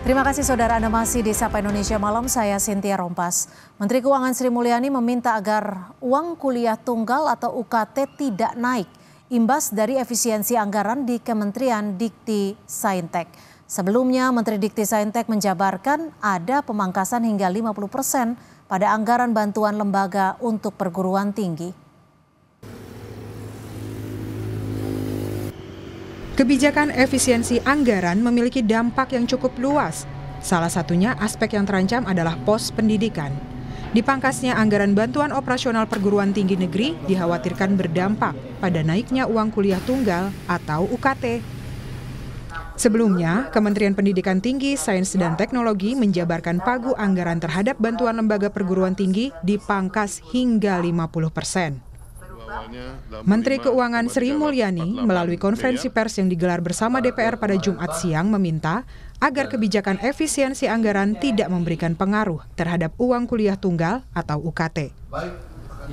Terima kasih saudara, Anda masih di Sapa Indonesia Malam, saya Cynthia Rompas. Menteri Keuangan Sri Mulyani meminta agar uang kuliah tunggal atau UKT tidak naik, imbas dari efisiensi anggaran di Kementerian Dikti Saintek. Sebelumnya Menteri Dikti Saintek menjabarkan ada pemangkasan hingga 50% pada anggaran bantuan lembaga untuk perguruan tinggi. Kebijakan efisiensi anggaran memiliki dampak yang cukup luas. Salah satunya aspek yang terancam adalah pos pendidikan. Dipangkasnya anggaran bantuan operasional perguruan tinggi negeri dikhawatirkan berdampak pada naiknya uang kuliah tunggal atau UKT. Sebelumnya, Kementerian Pendidikan Tinggi, Sains dan Teknologi menjabarkan pagu anggaran terhadap bantuan lembaga perguruan tinggi dipangkas hingga 50%. Menteri Keuangan Sri Mulyani melalui konferensi pers yang digelar bersama DPR pada Jumat siang meminta agar kebijakan efisiensi anggaran tidak memberikan pengaruh terhadap uang kuliah tunggal atau UKT.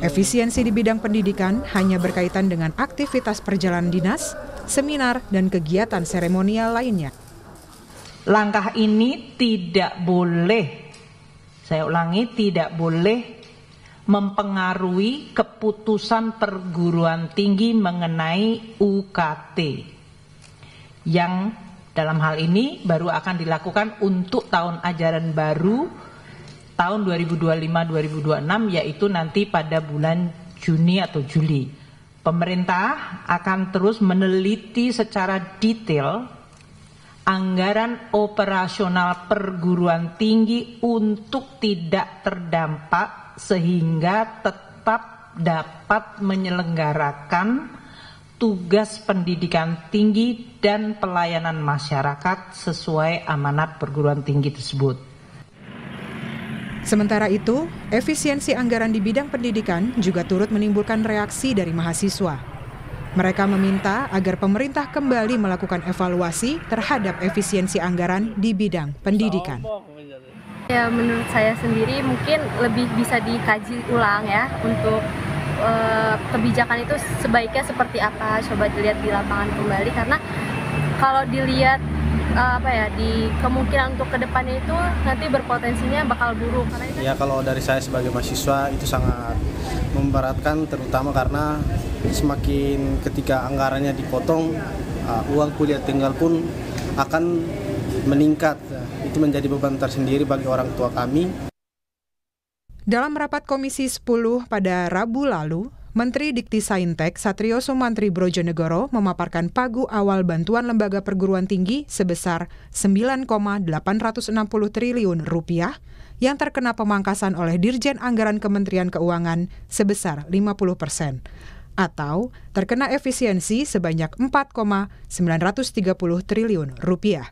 Efisiensi di bidang pendidikan hanya berkaitan dengan aktivitas perjalanan dinas, seminar, dan kegiatan seremonial lainnya. Langkah ini tidak boleh, saya ulangi, tidak boleh mempengaruhi keputusan perguruan tinggi mengenai UKT yang dalam hal ini baru akan dilakukan untuk tahun ajaran baru tahun 2025-2026, yaitu nanti pada bulan Juni atau Juli. Pemerintah akan terus meneliti secara detail anggaran operasional perguruan tinggi untuk tidak terdampak sehingga tetap dapat menyelenggarakan tugas pendidikan tinggi dan pelayanan masyarakat sesuai amanat perguruan tinggi tersebut. Sementara itu, efisiensi anggaran di bidang pendidikan juga turut menimbulkan reaksi dari mahasiswa. Mereka meminta agar pemerintah kembali melakukan evaluasi terhadap efisiensi anggaran di bidang pendidikan. Ya, menurut saya sendiri mungkin lebih bisa dikaji ulang ya untuk kebijakan itu sebaiknya seperti apa, coba dilihat di lapangan kembali, karena kalau dilihat di kemungkinan untuk kedepannya itu nanti berpotensinya bakal buruk. Ya, kalau dari saya sebagai mahasiswa itu sangat memberatkan, terutama karena semakin ketika anggarannya dipotong, uang kuliah tunggal pun akan meningkat. Itu menjadi beban tersendiri bagi orang tua kami. Dalam rapat Komisi 10 pada Rabu lalu, Menteri Dikti Saintek Satrio Sumantri Brojonegoro memaparkan pagu awal bantuan lembaga perguruan tinggi sebesar 9,860 triliun rupiah yang terkena pemangkasan oleh Dirjen Anggaran Kementerian Keuangan sebesar 50%, atau terkena efisiensi sebanyak 4,930 triliun rupiah.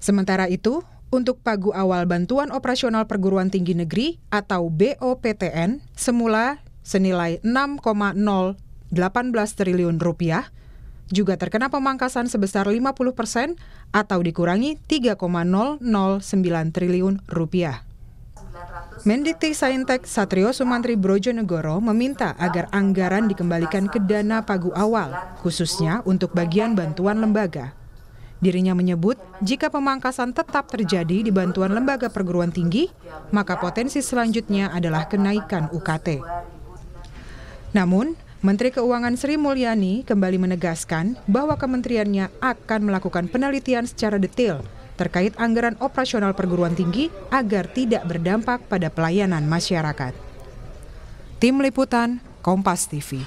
Sementara itu, untuk pagu awal bantuan operasional perguruan tinggi negeri atau BOPTN semula senilai 6,018 triliun rupiah juga terkena pemangkasan sebesar 50% atau dikurangi 3,009 triliun rupiah. Mendikti Saintek Satrio Sumantri Brojonegoro meminta agar anggaran dikembalikan ke dana pagu awal, khususnya untuk bagian bantuan lembaga. Dirinya menyebut jika pemangkasan tetap terjadi di bantuan lembaga perguruan tinggi, maka potensi selanjutnya adalah kenaikan UKT. Namun, Menteri Keuangan Sri Mulyani kembali menegaskan bahwa kementeriannya akan melakukan penelitian secara detail terkait anggaran operasional perguruan tinggi agar tidak berdampak pada pelayanan masyarakat. Tim Liputan, Kompas TV.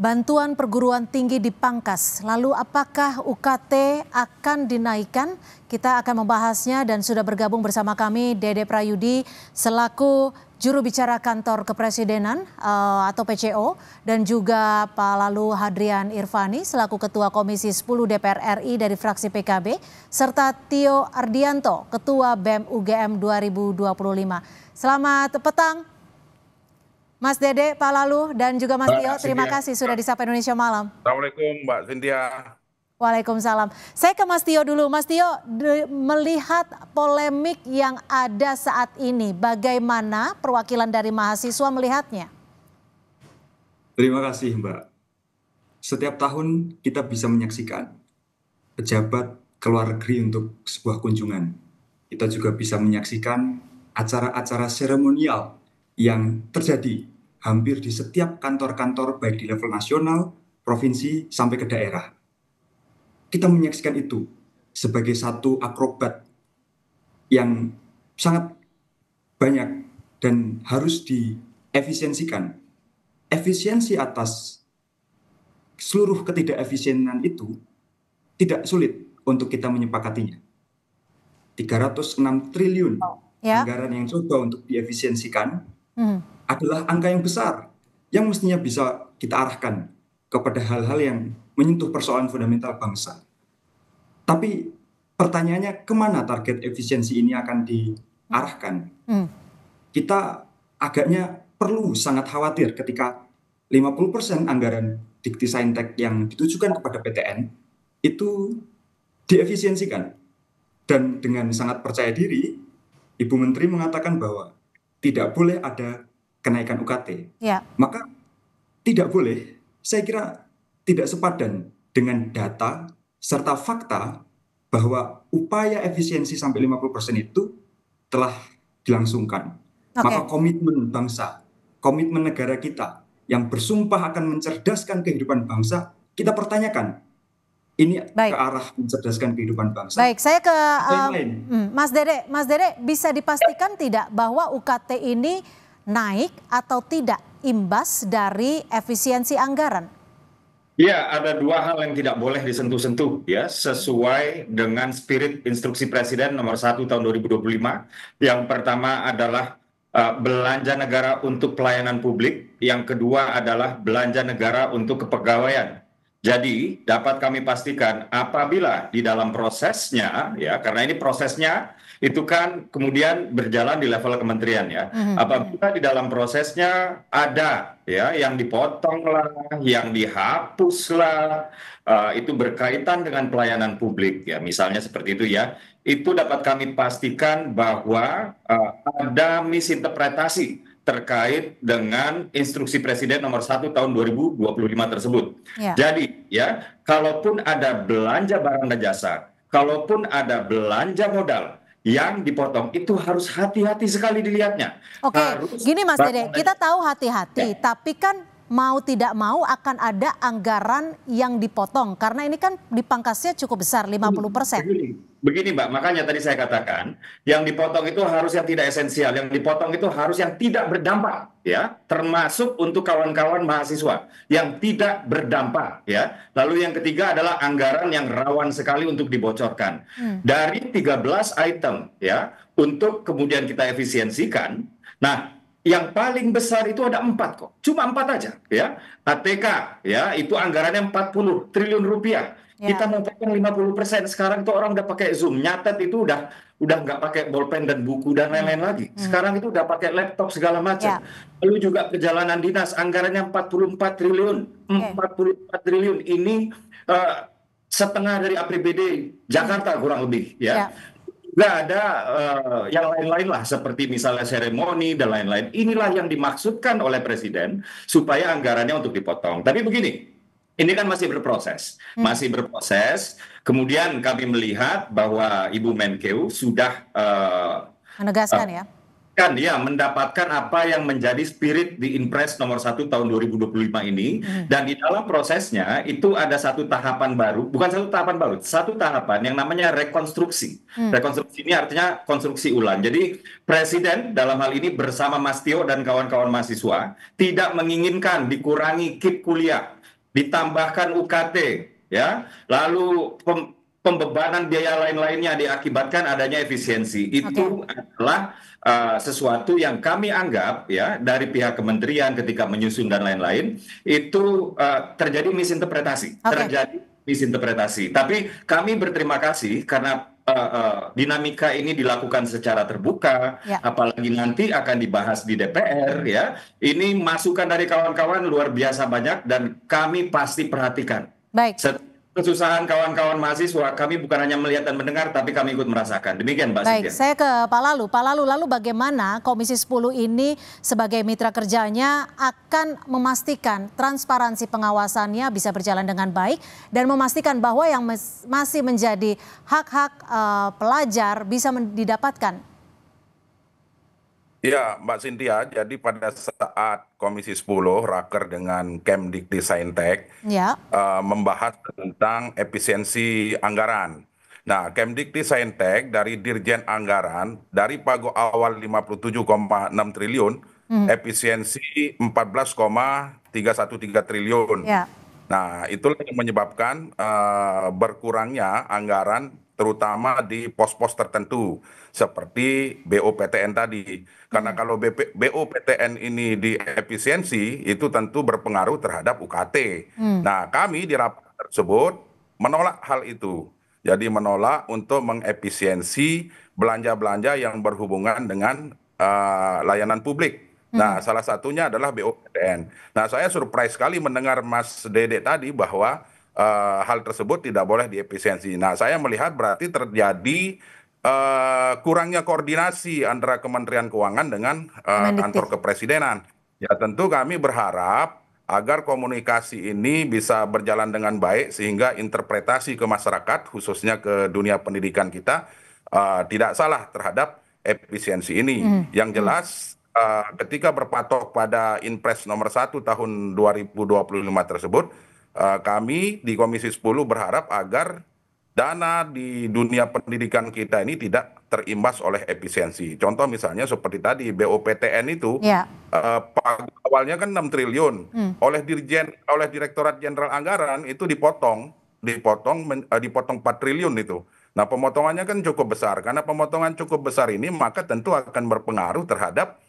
Bantuan perguruan tinggi dipangkas, lalu apakah UKT akan dinaikkan? Kita akan membahasnya dan sudah bergabung bersama kami Dede Prayudi selaku juru bicara kantor kepresidenan atau PCO, dan juga Pak Lalu Hadrian Irvani selaku ketua Komisi 10 DPR RI dari fraksi PKB, serta Tio Ardianto, ketua BEM UGM 2025. Selamat petang Mas Dede, Pak Lalu, dan juga Mas Tio, terima kasih sudah di Sapa Indonesia Malam. Assalamualaikum Mbak Cynthia. Waalaikumsalam. Saya ke Mas Tio dulu. Mas Tio, melihat polemik yang ada saat ini, bagaimana perwakilan dari mahasiswa melihatnya? Terima kasih Mbak. Setiap tahun kita bisa menyaksikan pejabat ke luar negeri untuk sebuah kunjungan. Kita juga bisa menyaksikan acara-acara seremonial yang terjadi hampir di setiap kantor-kantor baik di level nasional, provinsi, sampai ke daerah. Kita menyaksikan itu sebagai satu akrobat yang sangat banyak dan harus diefisiensikan. Efisiensi atas seluruh ketidakefisienan itu tidak sulit untuk kita menyepakatinya. 306 triliun anggaran yang coba untuk diefisiensikan adalah angka yang besar yang mestinya bisa kita arahkan kepada hal-hal yang menyentuh persoalan fundamental bangsa. Tapi pertanyaannya, kemana target efisiensi ini akan diarahkan? Kita agaknya perlu sangat khawatir ketika 50% anggaran Diktisaintek yang ditujukan kepada PTN itu diefisiensikan. Dan dengan sangat percaya diri, Ibu Menteri mengatakan bahwa tidak boleh ada kenaikan UKT. Maka tidak boleh, saya kira tidak sepadan dengan data serta fakta bahwa upaya efisiensi sampai 50% itu telah dilangsungkan. Maka komitmen bangsa, komitmen negara kita yang bersumpah akan mencerdaskan kehidupan bangsa, kita pertanyakan. Ini ke arah mencerdaskan kehidupan bangsa. Baik, saya ke Mas Dede. Mas Dede, bisa dipastikan tidak bahwa UKT ini naik atau tidak imbas dari efisiensi anggaran? Ya, ada dua hal yang tidak boleh disentuh-sentuh ya, sesuai dengan spirit instruksi Presiden nomor 1 tahun 2025. Yang pertama adalah belanja negara untuk pelayanan publik, yang kedua adalah belanja negara untuk kepegawaian. Jadi dapat kami pastikan apabila di dalam prosesnya, ya karena ini prosesnya itu kan kemudian berjalan di level kementerian ya. Apabila di dalam prosesnya ada ya yang dipotong lah, yang dihapus lah, itu berkaitan dengan pelayanan publik ya, misalnya seperti itu ya. Itu dapat kami pastikan bahwa ada misinterpretasi terkait dengan instruksi Presiden nomor 1 tahun 2025 tersebut. Jadi ya, kalaupun ada belanja barang dan jasa, kalaupun ada belanja modal yang dipotong, itu harus hati-hati sekali dilihatnya. Gini Mas Dede, kita tahu hati-hati, tapi kan mau tidak mau akan ada anggaran yang dipotong, karena ini kan dipangkasnya cukup besar, 50%. Begini Mbak, makanya tadi saya katakan, yang dipotong itu harus yang tidak esensial, yang dipotong itu harus yang tidak berdampak, ya, termasuk untuk kawan-kawan mahasiswa yang tidak berdampak, ya. Lalu yang ketiga adalah anggaran yang rawan sekali untuk dibocorkan. Dari 13 item, ya, untuk kemudian kita efisiensikan. Nah, yang paling besar itu ada 4 kok, cuma 4 aja, ya. ATK, ya, itu anggarannya 40 triliun rupiah. Kita mau potong 50%, sekarang tuh orang udah pakai Zoom, nyatet itu udah nggak pakai bolpen dan buku dan lain-lain lagi. Sekarang itu udah pakai laptop segala macam. Lalu juga perjalanan dinas, anggarannya 44 triliun. 44 triliun ini setengah dari APBD Jakarta kurang lebih, ya. Nggak ada yang lain-lain lah, seperti misalnya seremoni dan lain-lain. Inilah yang dimaksudkan oleh Presiden supaya anggarannya untuk dipotong. Tapi begini, ini kan masih berproses, Kemudian kami melihat bahwa Ibu Menkeu sudah menegaskan mendapatkan apa yang menjadi spirit di Inpres nomor 1 tahun 2025 ini. Dan di dalam prosesnya itu ada satu tahapan baru, satu tahapan yang namanya rekonstruksi. Rekonstruksi ini artinya konstruksi ulang. Jadi Presiden dalam hal ini bersama Mas Tio dan kawan-kawan mahasiswa tidak menginginkan dikurangi KIP kuliah, ditambahkan UKT, ya, lalu pembebanan biaya lain-lainnya diakibatkan adanya efisiensi. Itu adalah sesuatu yang kami anggap ya dari pihak kementerian ketika menyusun dan lain-lain itu terjadi misinterpretasi, Tapi kami berterima kasih karena dinamika ini dilakukan secara terbuka, apalagi nanti akan dibahas di DPR ya. Ini masukan dari kawan-kawan luar biasa banyak dan kami pasti perhatikan. kesusahan kawan-kawan mahasiswa, kami bukan hanya melihat dan mendengar, tapi kami ikut merasakan. Demikian, Mbak Baik, Cynthia. saya ke Pak Lalu. Pak Lalu, lalu bagaimana Komisi 10 ini sebagai mitra kerjanya akan memastikan transparansi pengawasannya bisa berjalan dengan baik dan memastikan bahwa yang masih menjadi hak-hak pelajar bisa didapatkan? Ya, Mbak Cynthia, jadi pada saat Komisi 10 raker dengan Kemdikti-Saintek Ya. Membahas tentang efisiensi anggaran. Nah, Kemdikti-Saintek dari Dirjen Anggaran, dari pagu awal 57,6 triliun, efisiensi 14,313 triliun. Ya. Nah, itulah yang menyebabkan berkurangnya anggaran terutama di pos-pos tertentu seperti BOPTN tadi. Karena kalau BOPTN ini diefisiensi, itu tentu berpengaruh terhadap UKT. Nah, kami di rapat tersebut menolak hal itu. Jadi menolak untuk mengefisiensi belanja-belanja yang berhubungan dengan layanan publik. Nah, salah satunya adalah BOPTN. Nah, saya surprise sekali mendengar Mas Dede tadi bahwa hal tersebut tidak boleh diefisiensi. Nah, saya melihat berarti terjadi kurangnya koordinasi antara Kementerian Keuangan dengan kantor kepresidenan. Ya, tentu kami berharap agar komunikasi ini bisa berjalan dengan baik sehingga interpretasi ke masyarakat, khususnya ke dunia pendidikan kita, tidak salah terhadap efisiensi ini. Yang jelas, ketika berpatok pada Inpres nomor 1 tahun 2025 tersebut, kami di Komisi 10 berharap agar dana di dunia pendidikan kita ini tidak terimbas oleh efisiensi. Contoh misalnya seperti tadi BOPTN itu, awalnya kan 6 triliun, oleh Direktorat Jenderal Anggaran itu dipotong 4 triliun itu. Nah, pemotongannya kan cukup besar. Karena pemotongan cukup besar ini maka tentu akan berpengaruh terhadap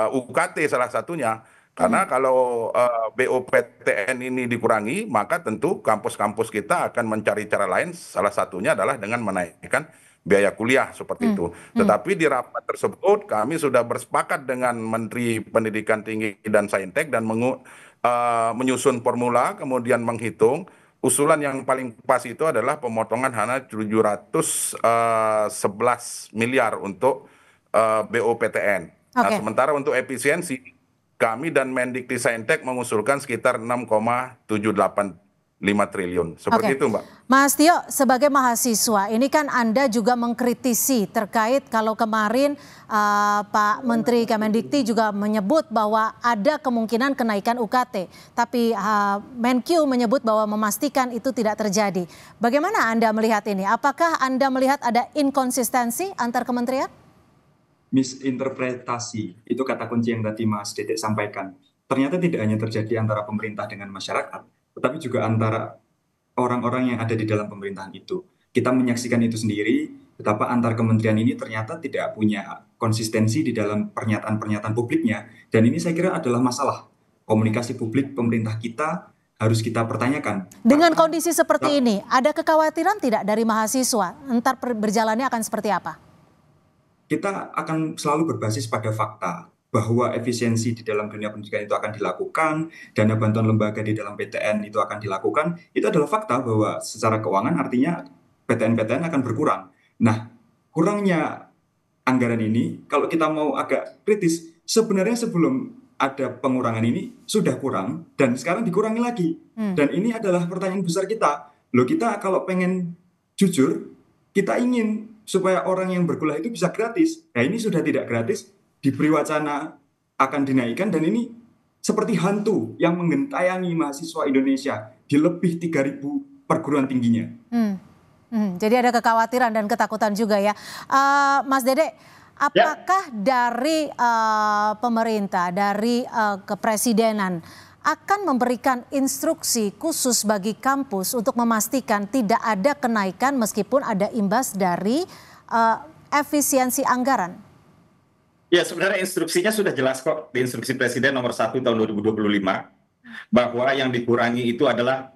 UKT salah satunya. Karena kalau BOPTN ini dikurangi, maka tentu kampus-kampus kita akan mencari cara lain, salah satunya adalah dengan menaikkan biaya kuliah seperti itu. Tetapi di rapat tersebut kami sudah bersepakat dengan Menteri Pendidikan Tinggi dan Saintek dan menyusun formula, kemudian menghitung. Usulan yang paling pas itu adalah pemotongan hanya 711 miliar untuk BOPTN. Nah, sementara untuk efisiensi, kami dan Mendikti-Saintek mengusulkan sekitar 6,785 triliun. Seperti itu, Mbak. Mas Tio, sebagai mahasiswa, ini kan Anda juga mengkritisi terkait kalau kemarin Pak Menteri Kemendikti juga menyebut bahwa ada kemungkinan kenaikan UKT. Tapi Menkyu menyebut bahwa memastikan itu tidak terjadi. Bagaimana Anda melihat ini? Apakah Anda melihat ada inkonsistensi antar kementerian? Misinterpretasi, itu kata kunci yang tadi Mas Dedek sampaikan. Ternyata tidak hanya terjadi antara pemerintah dengan masyarakat, tetapi juga antara orang-orang yang ada di dalam pemerintahan itu. Kita menyaksikan itu sendiri, betapa antar kementerian ini ternyata tidak punya konsistensi di dalam pernyataan-pernyataan publiknya. Dan ini saya kira adalah masalah komunikasi publik pemerintah kita harus kita pertanyakan. Dengan kondisi seperti ini, ada kekhawatiran tidak dari mahasiswa? Entar berjalannya akan seperti apa? Kita akan selalu berbasis pada fakta bahwa efisiensi di dalam dunia pendidikan itu akan dilakukan, dana bantuan lembaga di dalam PTN itu akan dilakukan, itu adalah fakta bahwa secara keuangan artinya PTN-PTN akan berkurang. Nah, kurangnya anggaran ini, kalau kita mau agak kritis, sebenarnya sebelum ada pengurangan ini sudah kurang, dan sekarang dikurangi lagi. Dan ini adalah pertanyaan besar kita. Loh, kita kalau pengen jujur, kita ingin supaya orang yang berkuliah itu bisa gratis. Nah, ini sudah tidak gratis, diberi wacana akan dinaikkan, dan ini seperti hantu yang menggentayangi mahasiswa Indonesia di lebih 3.000 perguruan tingginya. Jadi ada kekhawatiran dan ketakutan juga ya. Mas Dede, apakah dari pemerintah, dari kepresidenan akan memberikan instruksi khusus bagi kampus untuk memastikan tidak ada kenaikan meskipun ada imbas dari efisiensi anggaran? Ya, sebenarnya instruksinya sudah jelas kok di Instruksi Presiden nomor 1 tahun 2025 bahwa yang dikurangi itu adalah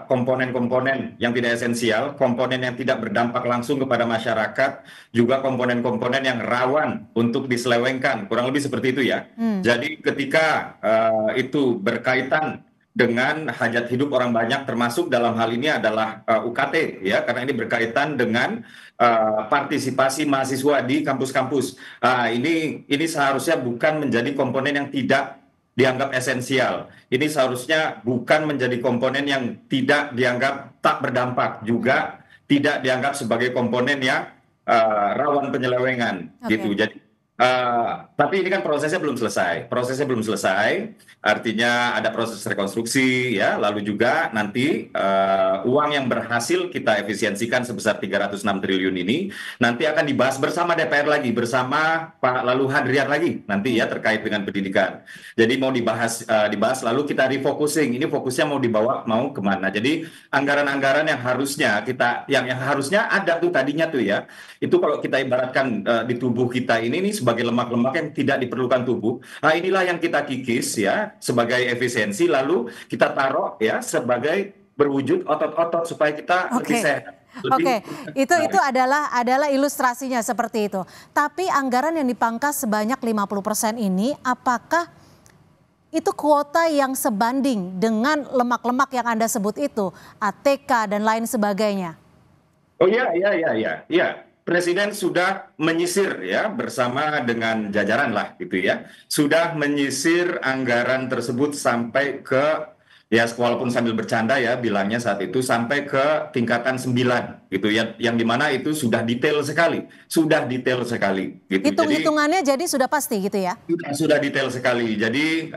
komponen-komponen yang tidak esensial, komponen yang tidak berdampak langsung kepada masyarakat, juga komponen-komponen yang rawan untuk diselewengkan, kurang lebih seperti itu ya. Jadi ketika itu berkaitan dengan hajat hidup orang banyak, termasuk dalam hal ini adalah UKT ya, karena ini berkaitan dengan partisipasi mahasiswa di kampus-kampus. Ini seharusnya bukan menjadi komponen yang tidak dianggap esensial. Ini seharusnya bukan menjadi komponen yang tidak dianggap tak berdampak, juga tidak dianggap sebagai komponen yang rawan penyelewengan gitu. Jadi tapi ini kan prosesnya belum selesai. Prosesnya belum selesai, artinya ada proses rekonstruksi ya, lalu juga nanti uang yang berhasil kita efisiensikan sebesar 306 triliun ini nanti akan dibahas bersama DPR lagi, bersama Pak Lalu Hadrian lagi nanti ya, terkait dengan pendidikan. Jadi mau dibahas lalu kita refocusing. Ini fokusnya mau dibawa mau kemana? Jadi anggaran-anggaran yang harusnya yang harusnya ada tuh tadinya tuh ya, itu kalau kita ibaratkan di tubuh kita ini sebagai lemak-lemak yang tidak diperlukan tubuh. Nah, inilah yang kita kikis ya sebagai efisiensi, lalu kita taruh ya sebagai berwujud otot-otot supaya kita lebih sehat. Oke, itu adalah ilustrasinya seperti itu. Tapi anggaran yang dipangkas sebanyak 50% ini, apakah itu kuota yang sebanding dengan lemak-lemak yang Anda sebut itu, ATK dan lain sebagainya? Oh iya. Presiden sudah menyisir ya bersama dengan jajaran lah gitu ya. Sudah menyisir anggaran tersebut sampai ke, ya walaupun sambil bercanda ya bilangnya saat itu, sampai ke tingkatan 9 gitu ya, yang dimana itu sudah detail sekali gitu. Hitung-hitungannya jadi sudah pasti gitu ya? Sudah detail sekali. Jadi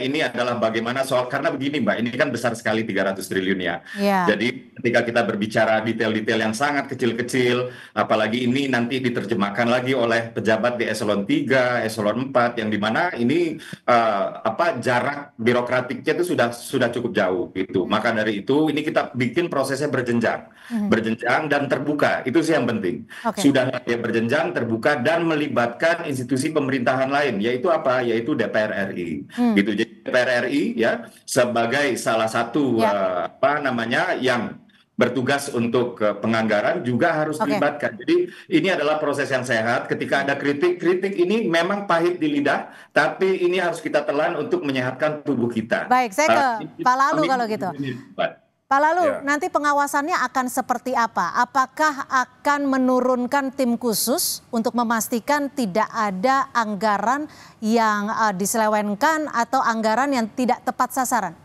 ini adalah bagaimana soal, karena begini Mbak, ini kan besar sekali 300 triliun ya. Jadi ketika kita berbicara detail-detail yang sangat kecil-kecil, apalagi ini nanti diterjemahkan lagi oleh pejabat di eselon 3, eselon 4, yang dimana ini jarak birokratiknya itu sudah cukup jauh gitu. Maka dari itu ini kita bikin prosesnya berjenjang dan terbuka. Itu sih yang penting. Sudah berjenjang, terbuka, dan melibatkan institusi pemerintahan lain, yaitu apa? Yaitu DPR RI. Gitu. Jadi DPR RI ya sebagai salah satu yang bertugas untuk penganggaran juga harus dilibatkan. Jadi ini adalah proses yang sehat. Ketika ada kritik ini memang pahit di lidah, tapi ini harus kita telan untuk menyehatkan tubuh kita. Baik, saya ke Pak Lalu kalau gitu. Pak Lalu, nanti pengawasannya akan seperti apa? Apakah akan menurunkan tim khusus untuk memastikan tidak ada anggaran yang diselewengkan atau anggaran yang tidak tepat sasaran?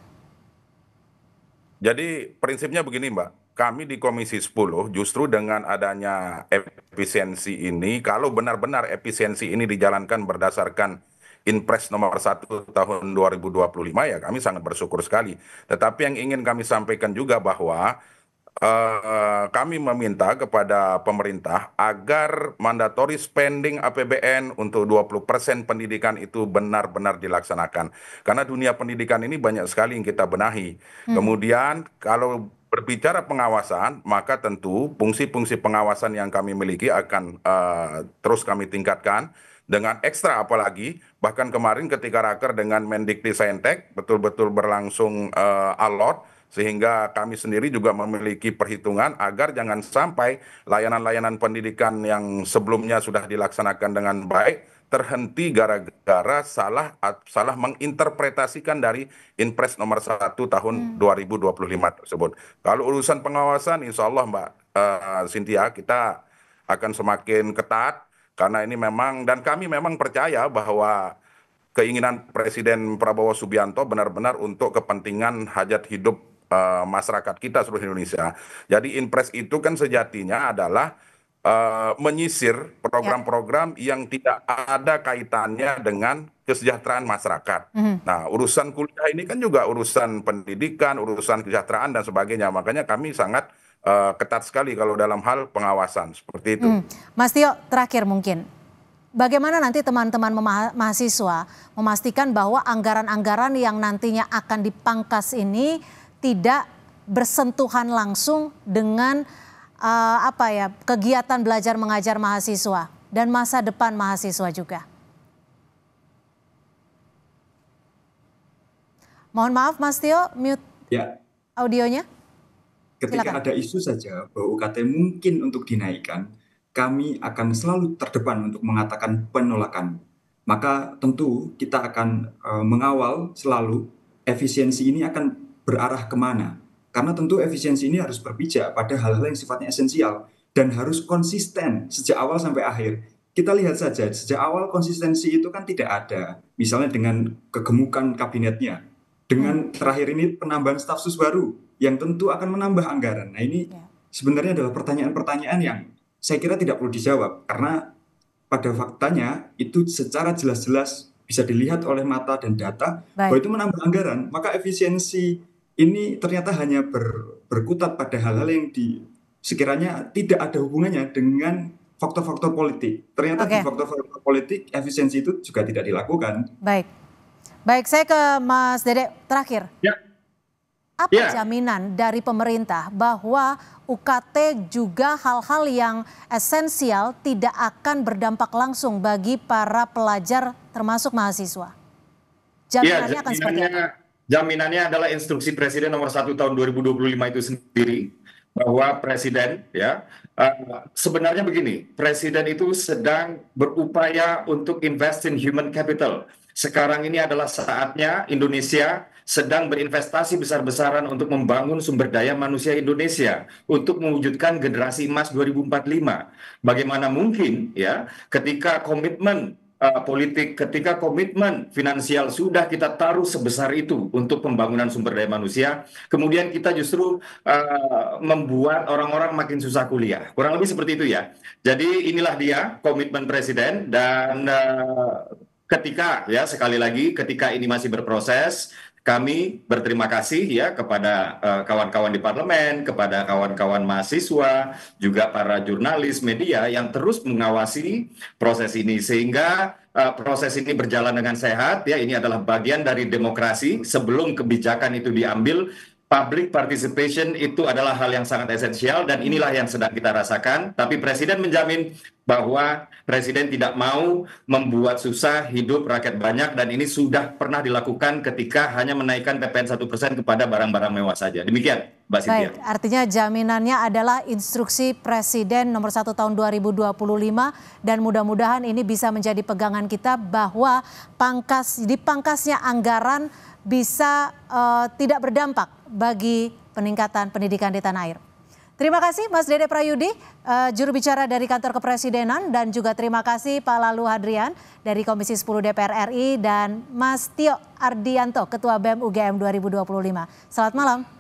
Jadi prinsipnya begini Mbak, kami di Komisi 10 justru dengan adanya efisiensi ini, kalau benar-benar efisiensi ini dijalankan berdasarkan Inpres nomor 1 tahun 2025 ya kami sangat bersyukur sekali. Tetapi yang ingin kami sampaikan juga bahwa kami meminta kepada pemerintah agar mandatory spending APBN untuk 20% pendidikan itu benar-benar dilaksanakan. Karena dunia pendidikan ini banyak sekali yang kita benahi. Kemudian kalau berbicara pengawasan, maka tentu fungsi-fungsi pengawasan yang kami miliki akan terus kami tingkatkan. Dengan ekstra apalagi, bahkan kemarin ketika raker dengan Mendikbudristek betul-betul berlangsung alot, sehingga kami sendiri juga memiliki perhitungan agar jangan sampai layanan-layanan pendidikan yang sebelumnya sudah dilaksanakan dengan baik terhenti gara-gara salah menginterpretasikan dari Inpres nomor 1 tahun 2025 tersebut. Kalau urusan pengawasan, insya Allah Mbak Cynthia, kita akan semakin ketat. Karena ini memang, dan kami memang percaya bahwa keinginan Presiden Prabowo Subianto benar-benar untuk kepentingan hajat hidup masyarakat kita seluruh Indonesia. Jadi Inpres itu kan sejatinya adalah menyisir program-program yang tidak ada kaitannya dengan kesejahteraan masyarakat. Nah, urusan kuliah ini kan juga urusan pendidikan, urusan kesejahteraan dan sebagainya. Makanya kami sangat ketat sekali kalau dalam hal pengawasan seperti itu. Mas Tio, terakhir mungkin, bagaimana nanti teman-teman mahasiswa memastikan bahwa anggaran-anggaran yang nantinya akan dipangkas ini tidak bersentuhan langsung dengan kegiatan belajar mengajar mahasiswa dan masa depan mahasiswa juga? Mohon maaf Mas Tio, mute audionya. Ketika ada isu saja bahwa UKT mungkin untuk dinaikkan, kami akan selalu terdepan untuk mengatakan penolakan. Maka tentu kita akan mengawal selalu efisiensi ini akan berarah kemana. Karena tentu efisiensi ini harus berpijak pada hal-hal yang sifatnya esensial dan harus konsisten sejak awal sampai akhir. Kita lihat saja, sejak awal konsistensi itu kan tidak ada. Misalnya dengan kegemukan kabinetnya, dengan terakhir ini penambahan staf sus baru yang tentu akan menambah anggaran. Nah ini sebenarnya adalah pertanyaan-pertanyaan yang saya kira tidak perlu dijawab, karena pada faktanya itu secara jelas-jelas bisa dilihat oleh mata dan data bahwa itu menambah anggaran. Maka efisiensi ini ternyata hanya berkutat pada hal-hal yang sekiranya tidak ada hubungannya dengan faktor-faktor politik. Ternyata di faktor-faktor politik efisiensi itu juga tidak dilakukan. Baik, saya ke Mas Dede terakhir. Apa jaminan dari pemerintah bahwa UKT juga hal-hal yang esensial tidak akan berdampak langsung bagi para pelajar termasuk mahasiswa? Jaminannya akan seperti apa? Jaminannya adalah instruksi Presiden nomor 1 tahun 2025 itu sendiri, bahwa Presiden sebenarnya begini, Presiden itu sedang berupaya untuk invest in human capital. Sekarang ini adalah saatnya Indonesia sedang berinvestasi besar-besaran untuk membangun sumber daya manusia Indonesia untuk mewujudkan generasi emas 2045. Bagaimana mungkin ketika komitmen politik, ketika komitmen finansial sudah kita taruh sebesar itu untuk pembangunan sumber daya manusia, kemudian kita justru membuat orang-orang makin susah kuliah. Kurang lebih seperti itu ya. Jadi inilah dia komitmen Presiden, dan ketika sekali lagi ketika ini masih berproses, kami berterima kasih kepada kawan-kawan di parlemen, kepada kawan-kawan mahasiswa, juga para jurnalis media yang terus mengawasi proses ini, sehingga proses ini berjalan dengan sehat. Ini adalah bagian dari demokrasi. Sebelum kebijakan itu diambil, public participation itu adalah hal yang sangat esensial, dan inilah yang sedang kita rasakan. Tapi Presiden menjamin bahwa Presiden tidak mau membuat susah hidup rakyat banyak, dan ini sudah pernah dilakukan ketika hanya menaikkan PPN 1% kepada barang-barang mewah saja. Demikian, Mbak Cynthia. Baik, artinya jaminannya adalah instruksi Presiden nomor 1 tahun 2025, dan mudah-mudahan ini bisa menjadi pegangan kita bahwa dipangkasnya anggaran bisa tidak berdampak bagi peningkatan pendidikan di tanah air. Terima kasih Mas Dede Prayudi, juru bicara dari Kantor Kepresidenan, dan juga terima kasih Pak Lalu Hadrian dari Komisi 10 DPR RI, dan Mas Tio Ardianto, Ketua BEM UGM 2025. Selamat malam.